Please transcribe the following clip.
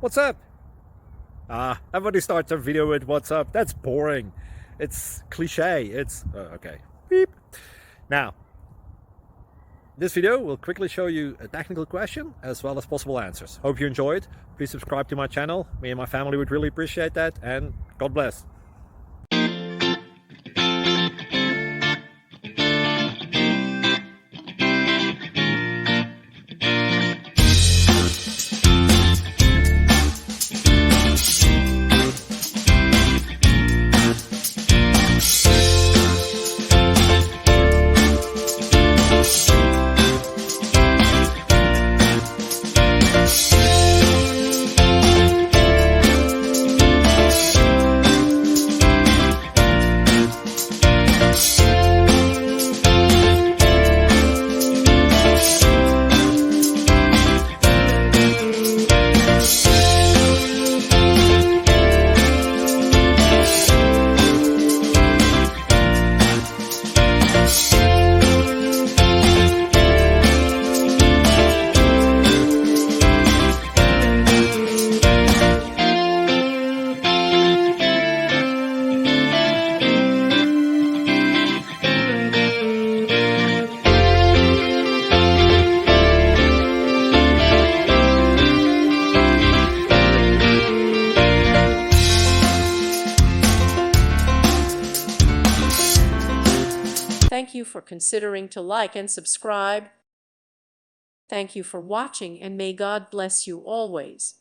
What's up? Everybody starts their video with what's up. That's boring. It's cliche. It's okay. Beep. Now, this video will quickly show you a technical question as well as possible answers. Hope you enjoyed. Please subscribe to my channel. Me and my family would really appreciate that, and God bless. Thank you for considering to like and subscribe. Thank you for watching, and may God bless you always.